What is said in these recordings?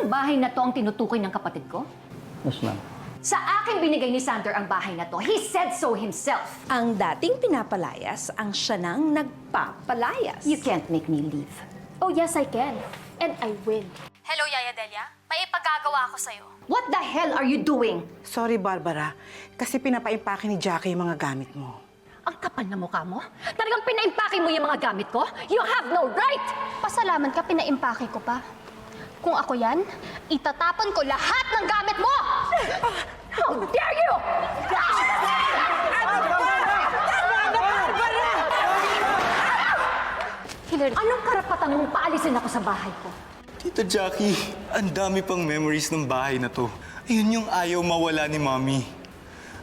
bang bahay na to ang tinutukoy ng kapatid ko? Yes, ma'am. Sa akin binigay ni Sander ang bahay na to. He said so himself. Ang dating pinapalayas, ang siya nang nagpapalayas. You can't make me leave. Oh, yes, I can. And I will. Hello, Yaya Delia. May ipagagawa ako sa'yo. What the hell are you doing? Sorry, Barbara. Kasi pinapaimpake ni Jackie yung mga gamit mo. Ang kapal na mukha mo? Talagang pinaimpake mo yung mga gamit ko? You have no right! Pasalamat ka, pinaimpake ko pa. Kung ako yan, itatapon ko lahat ng gamit mo! How dare you! Hillary, Anong karapatan mong paalisin ako sa bahay ko? Tita Jackie, ang dami pang memories ng bahay na to. Ayun yung ayaw mawala ni Mami.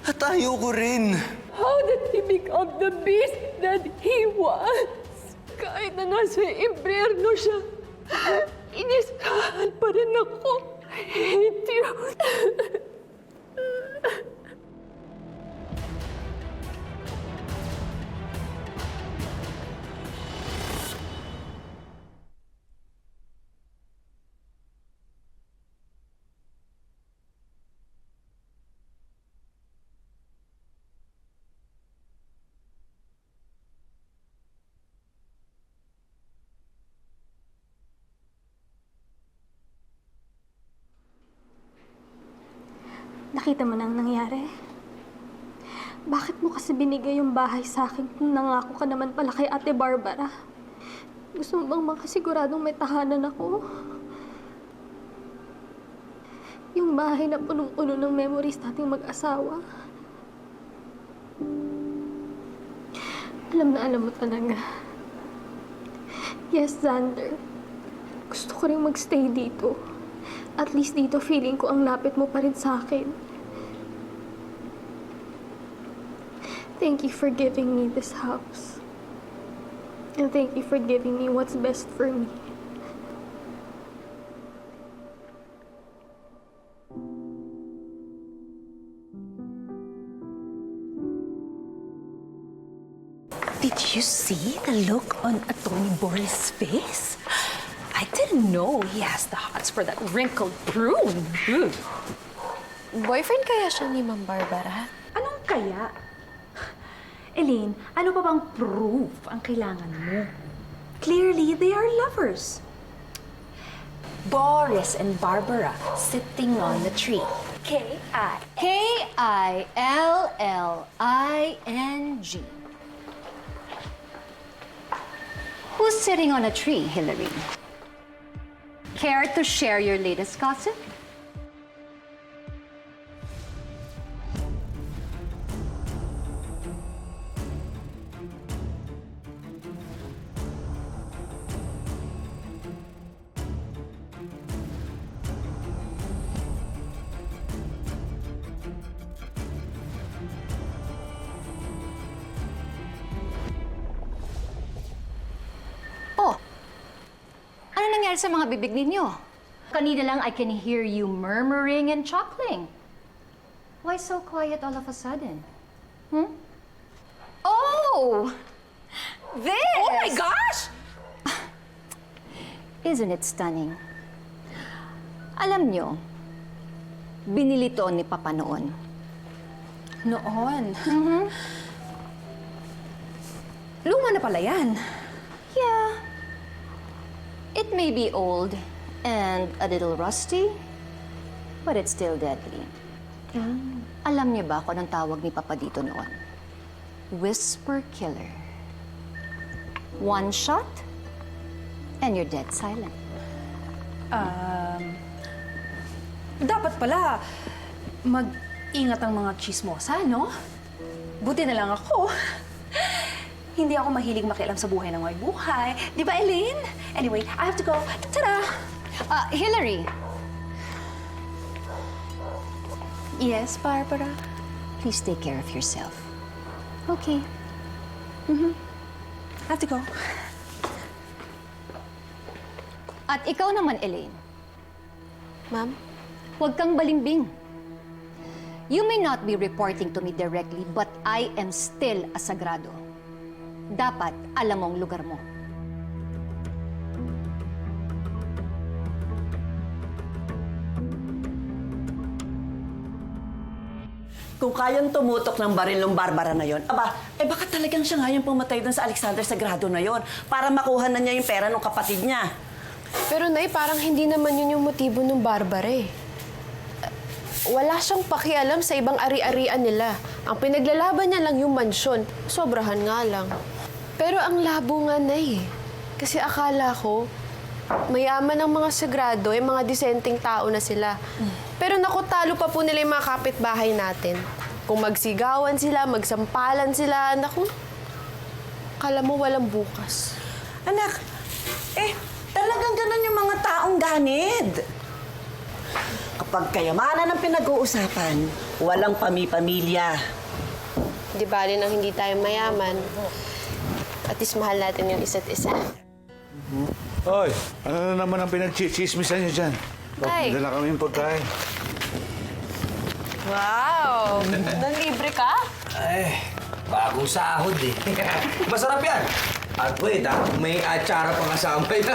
At ayaw ko rin. How did he become the beast that he was? Kahit na nasa impyerno siya, inisahan pa rin ako. I hate you. nakita mo na ang nangyari? Bakit mo kasi binigay yung bahay sa akin kung nangako ka naman pala kay Ate Barbara? Gusto mo bang makasiguradong may tahanan ako? Yung bahay na punong-puno ng memories nating mag-asawa. Alam na alam mo talaga. Yes, Xander. Gusto ko rin magstay dito. At least dito feeling ko ang lapit mo pa rin sa akin. Thank you for giving me this house. And thank you for giving me what's best for me. Did you see the look on Attorney Boris' face? I didn't know he has the hots for that wrinkled prune. Boyfriend kaya siya ni Ma'am Barbara? Anong kaya? Elaine, ano pa bang proof ang kailangan mo? Clearly, they are lovers. Boris and Barbara sitting on the tree. K.I. K-I-L-L-I-N-G. Who's sitting on a tree, Hillary? Care to share your latest gossip? Oh, ano nangyari sa mga bibig ninyo? Kanina lang I can hear you murmuring and chuckling. Why so quiet all of a sudden? Oh! This! Oh my gosh! Isn't it stunning? Alam nyo, binili to ni Papa noon. Noon. Luma na pala yan. Yeah. It may be old and a little rusty, but it's still deadly. Alam niyo ba kung anong tawag ni Papa dito noon? Whisper killer. One shot, and you're dead silent. Dapat pala mag-ingat ang mga chismosa, no? Buti na lang ako. Hindi ako mahilig makialam sa buhay ng may buhay. Di ba, Elaine? Anyway, I have to go. Tada! Hillary, Yes, Barbara? please take care of yourself. Okay. I have to go. At ikaw naman, Elaine, Ma'am? huwag kang balimbing. You may not be reporting to me directly, but I am still a sagrado. Dapat alam mong lugar mo. Kung kayang tumutok ng baril ng Barbara na yon, aba, baka talagang siya nga yung pumatay dun sa Alexander Sagrado na yon para makuha na niya yung pera ng kapatid niya. Pero Nay, parang hindi naman yun yung motibo ng Barbara eh. Wala siyang pakialam sa ibang ari-arian nila. Ang pinaglalaban niya lang yung mansyon. Sobrahan nga lang. Pero ang labo nga, Nay. Kasi akala ko, mayaman ang mga Sagrado, mga disenteng tao na sila. Pero naku, talo pa po nila yung mga kapitbahay natin. Kung magsigawan sila, magsampalan sila, naku, akala mo walang bukas. Anak, talagang ganun yung mga taong ganid. Kapag kayamanan ang pinag-uusapan, walang pamilya. Di bali nang hindi tayo mayaman. At least mahal natin yung isa't isa. Hoy, ano na naman ang pinagchichismisan niyo dyan? Ay. Dala kami yung pagkain. Wow! Nanlibre ka? Ay, bagong sahod eh. Masarap yan. At wait, may atsara pang kasama yan.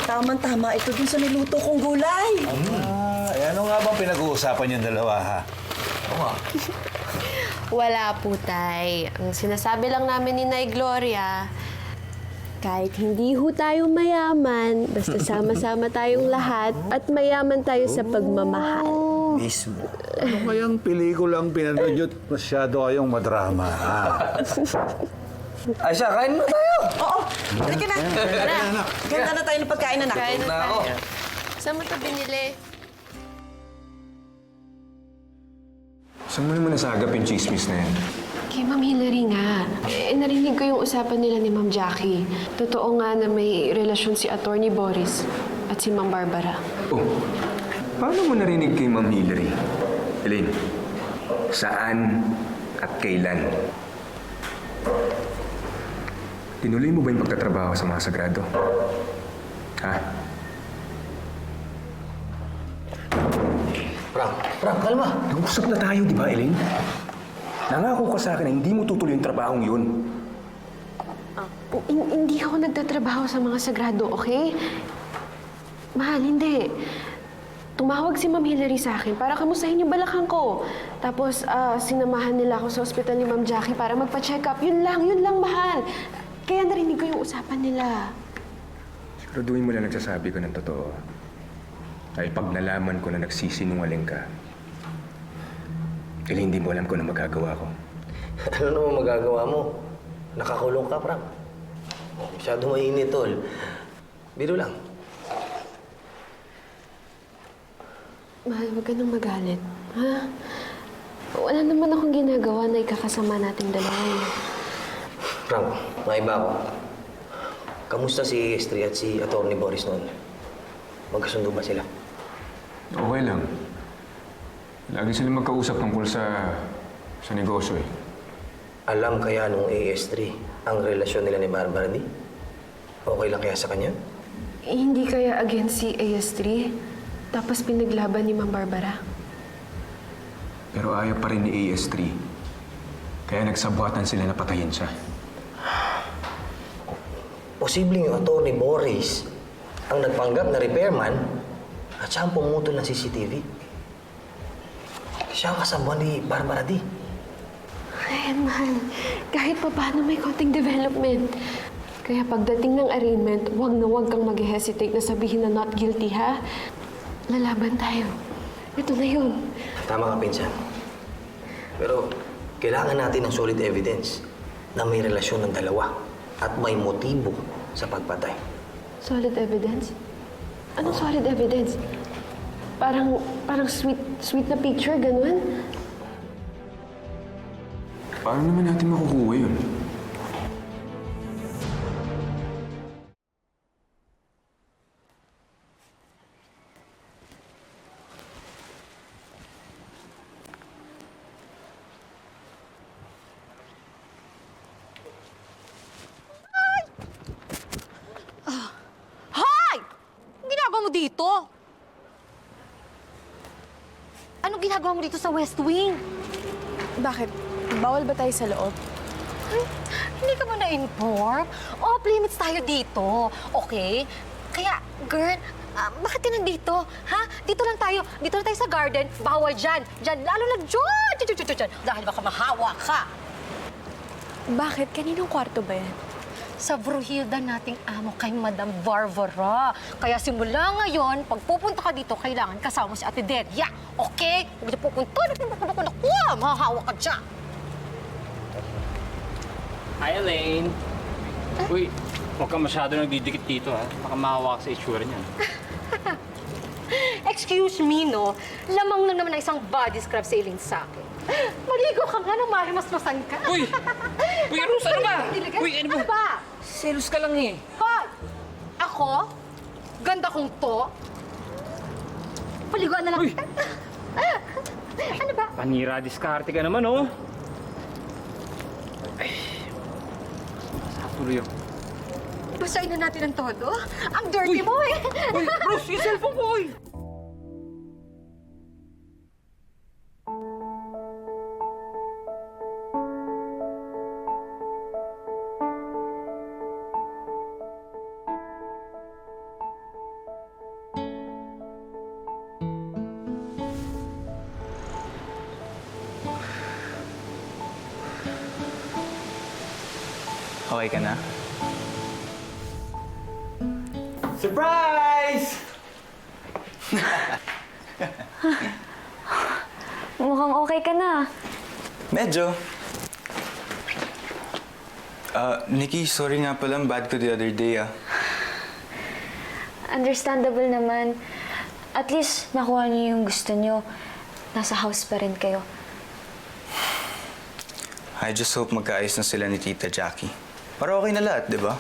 Tama-tama, ito dun sa niluto kong gulay. Ano nga bang pinag-uusapan yung dalawa, ha? Wala po, Tay. Ang sinasabi lang namin ni Nay Gloria, kahit hindi ho tayo mayaman, basta sama-sama tayong lahat at mayaman tayo sa pagmamahal. Mismo. Ano kayang pelikulang pinanood nyo? Masyado kayong madrama, ha? Ay siya, kain mo tayo. Oo, halika na. Ganda na tayo ng pagkain, anak. Kain na Na ako. tayo. Saan mo ito binili? Saan mo naman nasagap yung chismis na yan? Kay Ma'am Hillary nga. Narinig ko yung usapan nila ni Ma'am Jackie. Totoo nga na may relasyon si Attorney Boris at si Ma'am Barbara. Oh, paano mo narinig kay Ma'am Hillary? Elaine, saan at kailan? Tinuloy mo ba yung pagtatrabaho sa mga Sagrado? Ha? Frank, kalma. Nag-usap na tayo, di ba, Elaine? Nangako ka sa akin na hindi mo tutuloy yung trabahong yun. Hindi ako nagtatrabaho sa mga Sagrado, okay? Mahal, hindi. Tumawag si Ma'am Hillary sa akin para kamustahin yung balakang ko. Tapos, sinamahan nila ako sa ospital ni Ma'am Jackie para magpa-check up. Yun lang, mahal. Kaya narinig ko yung usapan nila. Siguraduhin mo lang nagsasabi ko ng totoo. Ay pag nalaman ko na nagsisinungaling ka, hindi mo alam kung ano magagawa ko. Ano naman magagawa mo? Nakakulong ka, Frank. Masyado mainit, tol. Biro lang. Mahal, huwag ka nang magalit. Ha? Wala naman akong ginagawa na ikakasama nating dalawa. Frank, maiba ako. Kamusta si Estri at si Atty. Boris noon? Magkasundo ba sila? Okay lang. Lagi sila magkausap tungkol sa negosyo eh. Alam kaya nung AS3 ang relasyon nila ni Barbara Di? Okay lang kaya sa kanya? Hindi kaya against si AS3? Tapos pinaglaban ni Ma'am Barbara? Pero ayaw pa rin ni AS3. Kaya nagsabuatan sila na patayin siya. Posibleng yung Atty. Boris ang nagpanggap na repairman at siya ang pumutol ng CCTV. Siya ang kasama ni Barbara Di. Ayan, mahal. Kahit pa paano may konting development. Kaya pagdating ng arraignment, huwag na huwag kang mag-hesitate na sabihin na not guilty, ha? Lalaban tayo. Ito na yun. Tama ka, Pinsan. Pero kailangan natin ng solid evidence na may relasyon ng dalawa at may motibo sa pagpatay. Solid evidence? Anong solid evidence? Parang sweet na picture, ganun? Paano naman natin makukuha yun? Hoy! Anong ginagawa mo dito? Anong ginagawa mo dito sa West Wing? Bakit? Bawal ba tayo sa loob? Ay, hindi ka ba na-inform? Off limits tayo dito, okay? Kaya, girl, Bakit ka nandito? Ha? Dito lang tayo. Dito lang tayo sa garden. Bawal dyan. Dyan. Lalo na dyan. Dyan. Dahil baka mahawa ka. Bakit? Kaninong kwarto ba yan? Sa Bruhilda nating amo kay Madam Barbara. Kaya simula ngayon, pag pupunta ka dito, kailangan kasama mo si Ate Delia. Okay? Huwag na pupunta. Naku, mahahawa ka dyan. Hi, Elaine. Uy, huwag ka masyado nagdidikit dito, ha? Baka mahawa ka sa itsura niyan. Excuse me, no? Lamang na naman ang isang body scrub sa iling sa akin. Maligo ka nga nang marimasmasan ka. Uy! Uy, Rose, ano ba? Uy, ano ba? ba? Selos ka lang eh. Hoy! Ako? Ganda kong to? Paliguan na lang Uy! kita. Ano ba? Panira, diskarte ka naman, oh. Ay. Saan tuloy yun? Basahin na natin ang todo. Ang dirty mo eh. Uy, Rose, yung cellphone ko, uy! Okay ka na? Surprise! Mukhang okay ka na. Medyo. Nikki, sorry nga pala, bad ko the other day, ah. Understandable naman. At least nakuha niyo yung gusto niyo. Nasa house pa rin kayo. I just hope magkaayos na sila ni Tita Jackie. Para okay na lahat, di ba?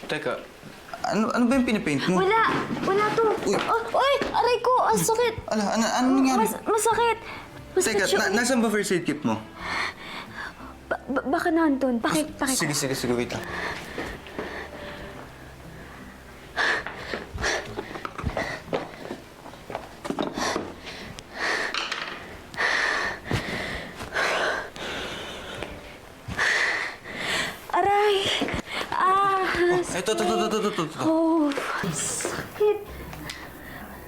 Teka, ano ba yung pinipaint mo? Wala to. Uy! Uy! Aray ko! Ang sakit! Ano nangyari? Masakit! Teka, nasaan ba first aid kit mo? Baka nandun. Pakita. Sige, wait lang. Aray! Ito. Oh, sakit.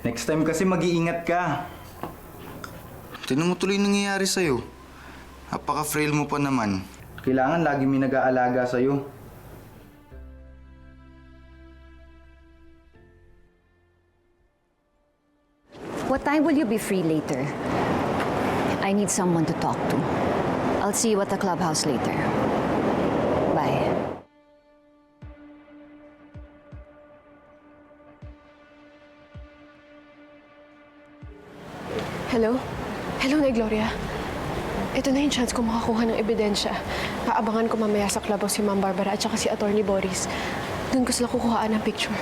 Next time kasi mag-iingat ka. Tinan mo tuloy yung nangyayari sa'yo. Napaka-frail mo pa naman. Kailangan lagi may nag-aalaga sa'yo. What time will you be free later? I need someone to talk to. I'll see you at the clubhouse later. Bye. Hello? Hello, Nay Gloria. Ito na yung chance ko makakuha ng ebidensya. Aabangan ko mamaya sa clubhouse si Ma'am Barbara at saka si Atty. Boris. Doon ko sila kukuhaan ng picture.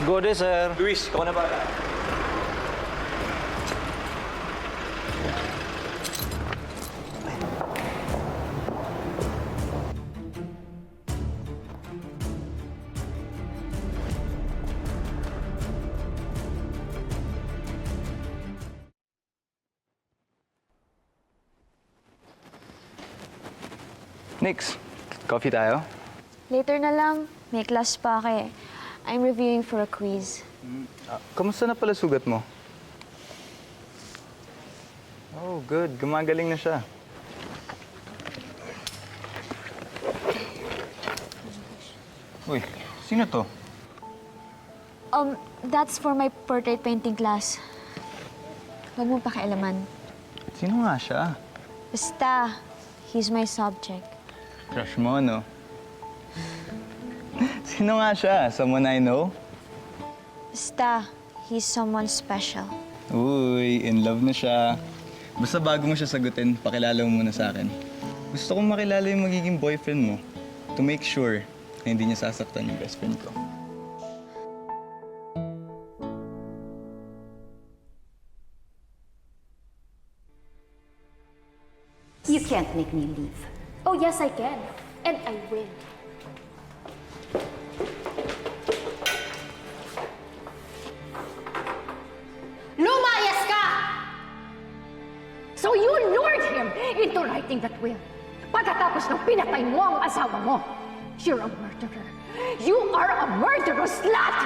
Go de, sir. Luis, ikaw na ba? Nix, coffee tayo? Later na lang. May class pa ako eh. I'm reviewing for a quiz. Kamusta na pala sugat mo? Oh, good. Gumagaling na siya. Uy, sino to? That's for my portrait painting class. Huwag mo pakialaman. Sino nga siya? Basta, he's my subject. Crush mo, no? Sino nga siya? Someone I know? Basta, he's someone special. Uy, in love na siya. Basta bago mo siya sagutin, pakilala mo muna sa akin. Gusto kong makilala yung magiging boyfriend mo to make sure na hindi niya sasaktan yung best friend ko. You can't make me leave. Oh, yes, I can. And I will. Lumayas ka! So you lured him into writing making that will. Pagkatapos ng pinatay mo ang asawa mo. You're a murderer. You are a murderous slut!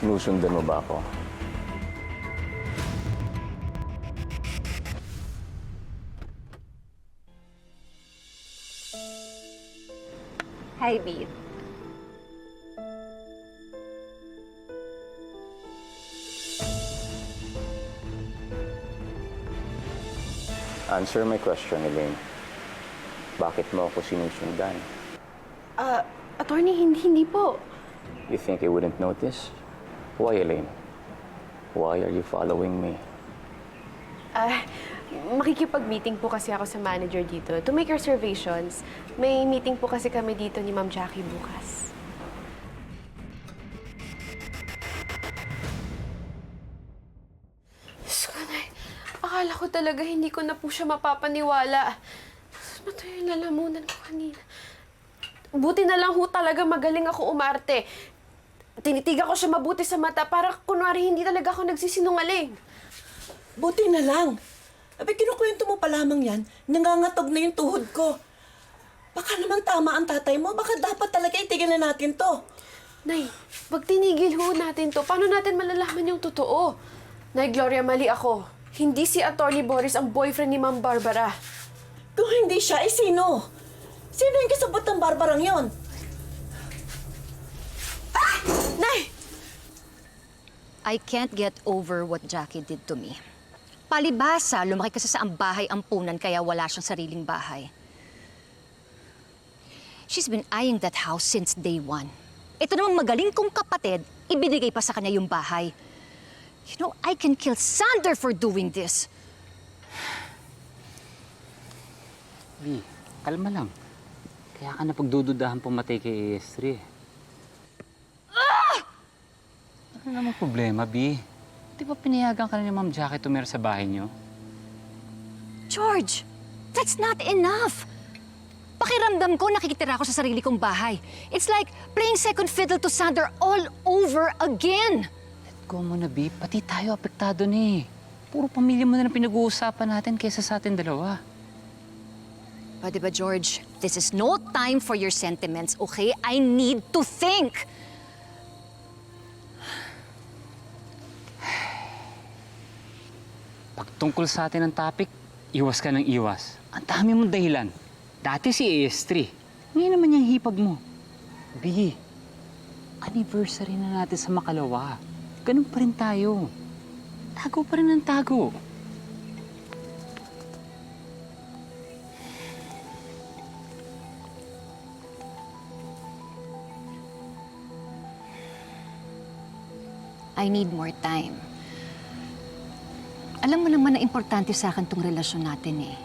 Sinusundan mo ba ako? Hi, babe. Answer my question, Elaine. Bakit mo ako sinusundan? Attorney, hindi po. You think I wouldn't notice? Why, Elaine? Why are you following me? Makikipag-meeting po kasi ako sa manager dito to make reservations. May meeting po kasi kami dito ni Ma'am Jackie bukas. Diyos ko, Nay. Akala ko talaga hindi ko na po siya mapapaniwala. Ano to yung lalamunan ko kanina? Buti na lang ho talaga magaling ako umarte. Tinitigan ko siya mabuti sa mata para kunwari hindi talaga ako nagsisinungaling. Buti na lang. Abi, kinukwento mo pa lamang yan, nangangatog na yung tuhod ko. Baka naman tama ang tatay mo, baka dapat talaga itigil na natin to. Nay, pag tinigil ho natin to, paano natin malalaman yung totoo? Nay Gloria, mali ako. Hindi si Attorney Boris ang boyfriend ni Ma'am Barbara. Kung hindi siya, eh sino? Sino yung kasabot ng Barbarang yon? Ah! Nay! I can't get over what Jackie did to me. Palibhasa, lumaki kasi sa bahay ampunan kaya wala siyang sariling bahay. She's been eyeing that house since day one. Ito namang magaling kong kapatid, ibinigay pa sa kanya yung bahay. You know, I can kill Sander for doing this. Bi, kalma lang. Kaya ka na pagdududahan pumatay kay Estri. Ano naman problema, Bi? Di ba pinayagan ka na ni Ma'am Jackie tumira sa bahay niyo? George, that's not enough. Pakiramdam ko nakikitira ako sa sarili kong bahay. It's like playing second fiddle to Sander all over again. Let go mo na, Bi. Pati tayo apektado na eh. Puro pamilya mo na lang pinag-uusapan natin kaysa sa atin dalawa. Pwede ba, George? This is no time for your sentiments, okay? I need to think. Pag tungkol sa atin ang topic, iwas ka ng iwas. Ang dami mong dahilan. Dati si AS3. Ngayon naman yung hipag mo. B, anniversary na natin sa Makalawa. Ganun pa rin tayo. Tago pa rin ang tago. I need more time. Alam mo naman na importante sa akin tong relasyon natin eh.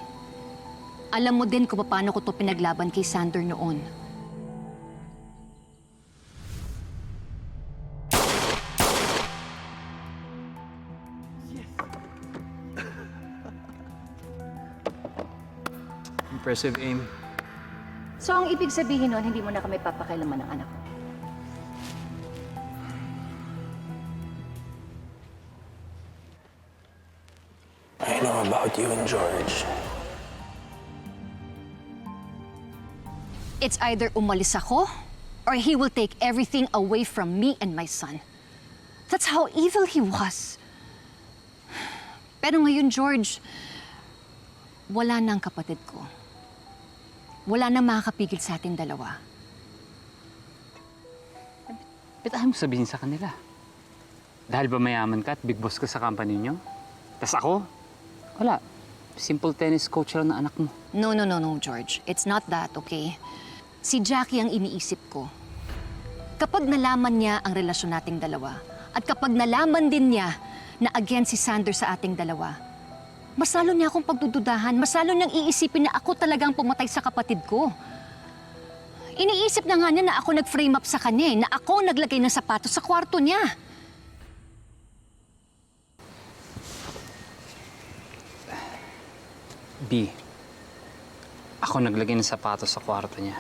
Alam mo din kung paano ko to pinaglaban kay Sander noon. Impressive aim. So ang ibig sabihin nun, hindi mo na kami papakailaman ng anak ko. I know about you and George. It's either umalis ako, or he will take everything away from me and my son. That's how evil he was. Pero ngayon, George, wala na ang kapatid ko. Wala na makakapigil sa ating dalawa. Ba't ayaw mo sabihin sa kanila? Dahil ba mayaman ka at big boss ka sa company niyo? Tas ako? Wala. Simple tennis coach lang na anak mo. No, George. It's not that, okay? Si Jackie ang iniisip ko. Kapag nalaman niya ang relasyon nating dalawa, at kapag nalaman din niya na against si Sander sa ating dalawa, mas lalo niya akong pagdududahan, mas lalo niyang iisipin na ako talagang pumatay sa kapatid ko. Iniisip na nga niya na ako nag-frame up sa kanya, na ako naglagay ng sapatos sa kwarto niya. B, ako naglagay ng sapatos sa kwarto niya.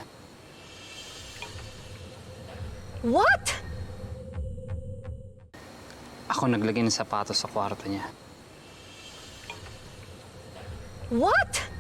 What? Ako naglagay ng sapatos sa kwarto niya. What?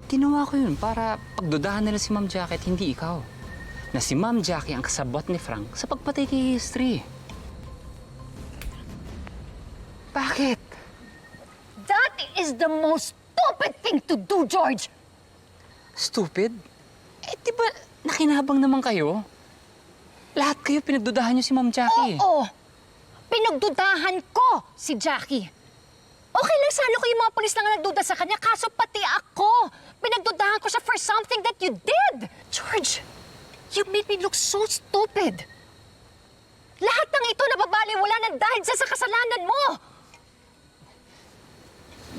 Ginawa ko yun para pagdudahan nila si Ma'am Jackie at hindi ikaw. Na si Ma'am Jackie ang kasabot ni Frank sa pagpatay kay History. Bakit? That is the most stupid thing to do, George! Stupid? Eh, di ba nakinabang naman kayo? Lahat kayo pinagdudahan niyo si Ma'am Jackie. Oo! Pinagdudahan ko si Jackie. Okay lang sana kung yung mga polis lang ang nagduda sa kanya, kaso pati ako. Pinagdudahan ko siya for something that you did. George, you made me look so stupid. Lahat ng ito nababaliwala ng dahil sa kasalanan mo.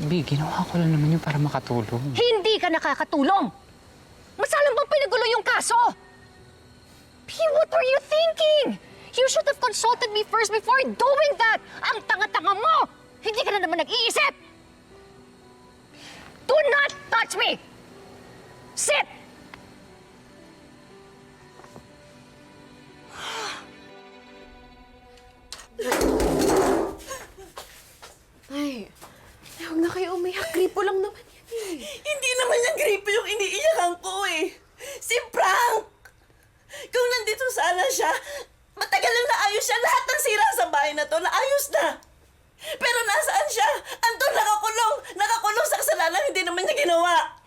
B, ginawa ko lang naman yun para makatulong. Hindi ka nakakatulong. Mas alam bang pinagulo yung kaso? P, what were you thinking? You should have consulted me first before doing that. Ang tanga-tanga mo. Hindi ka na naman nag-iisip. Do not touch me! Sit! Ay, huwag na kayo umiyak. Gripo lang naman yan eh. Hindi naman yung gripo yung iniiyakan ko eh. Si Frank! Kung nandito sana siya, matagal lang naayos siya. Lahat ng sira sa bahay na to, naayos na. Pero nasaan siya? Andun nakakulong. Nakakulong sa kasalanan, hindi naman niya ginawa.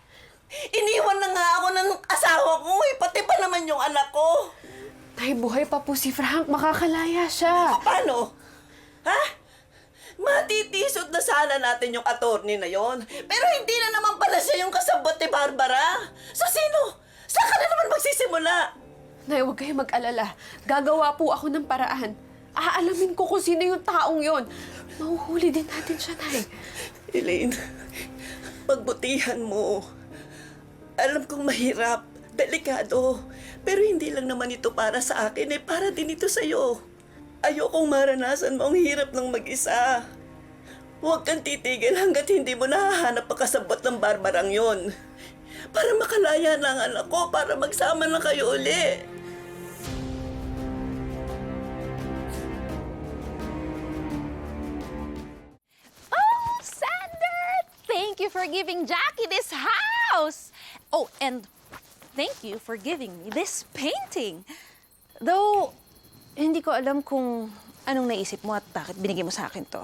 Iniwan na nga ako ng asawa ko eh. Pati pa naman yung anak ko. Tay, buhay pa po si Frank. Makakalaya siya. Paano? Ha? Matitisod na sana natin yung attorney na yon. Pero hindi na naman pala siya yung kasabot ni Barbara. So sino? Saan ka na naman magsisimula? Nay, huwag kayo mag-alala. Gagawa po ako ng paraan. Aalamin ko kung sino yung taong yon. Mahuhuli din natin siya, Nay. Elaine, pagbutihan mo. Alam kong mahirap, delikado. Pero hindi lang naman ito para sa akin, eh para din ito sa'yo. Ayokong maranasan mo ang hirap ng mag-isa. Huwag kang titigil hanggat hindi mo nahahanap ang kasabot ng Barbarang yon. Para makalaya na ang anak ko, para magsama na kayo uli. Oh, Sander! Thank you for giving Jackie this house! Oh, and thank you for giving me this painting. Though, hindi ko alam kung anong naisip mo at bakit binigay mo sa akin to.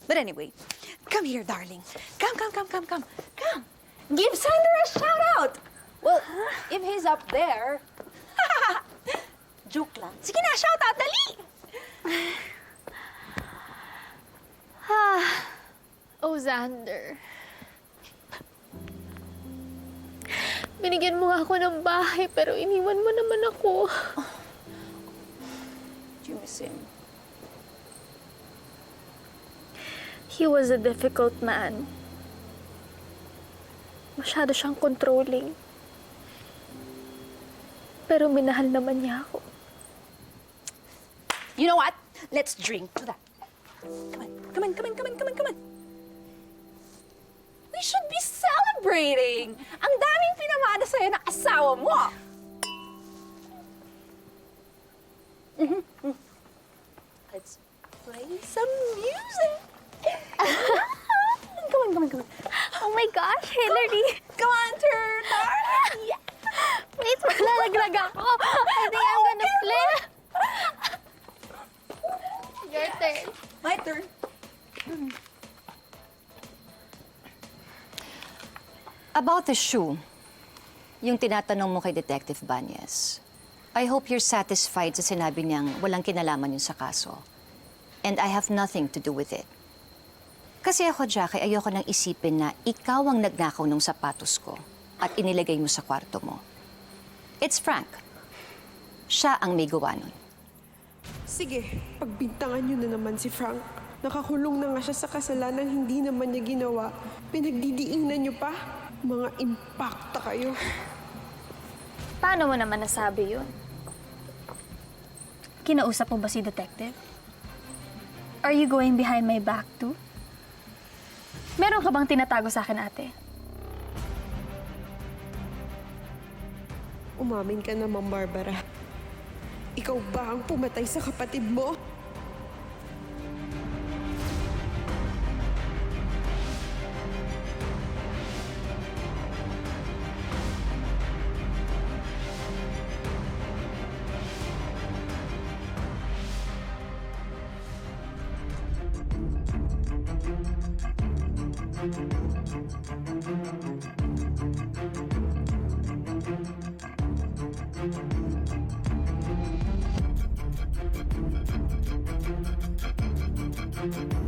But anyway, come here, darling. Come. Come. Give Sander a shout-out! Well, if he's up there... Joke lang. Sige na, shout-out, dali! Oh, Xander. Binigyan mo nga ako ng bahay, pero iniwan mo naman ako. Do you miss him? He was a difficult man. Masyado siyang controlling. Pero minahal naman niya ako. You know what? Let's drink to that. Come on. We should be celebrating! Ang daming pinamana sa'yo ng asawa mo! Let's play some music. Come on. Oh my gosh, Hillary! Come on, turn. Yeah. Wait, maglalaglag ako. I think I'm gonna flip. Your turn. My turn. About the shoe, yung tinatanong mo kay Detective Banyes, I hope you're satisfied sa sinabi niyang walang kinalaman yun sa kaso. And I have nothing to do with it. Kasi ako, Jackie, ayoko nang isipin na ikaw ang nagnakaw ng sapatos ko at inilagay mo sa kwarto mo. It's Frank. Siya ang may gawa nun. Sige, pagbintangan niyo na naman si Frank. Nakakulong na nga siya sa kasalanan hindi naman niya ginawa. Pinagdidiinan niyo pa? Mga impacta kayo. Paano mo naman nasabi yun? Kinausap mo ba si Detective? Are you going behind my back too? Meron ka bang tinatago sa akin, ate? Umamin ka naman, Barbara. Ikaw ba ang pumatay sa kapatid mo? Thank you.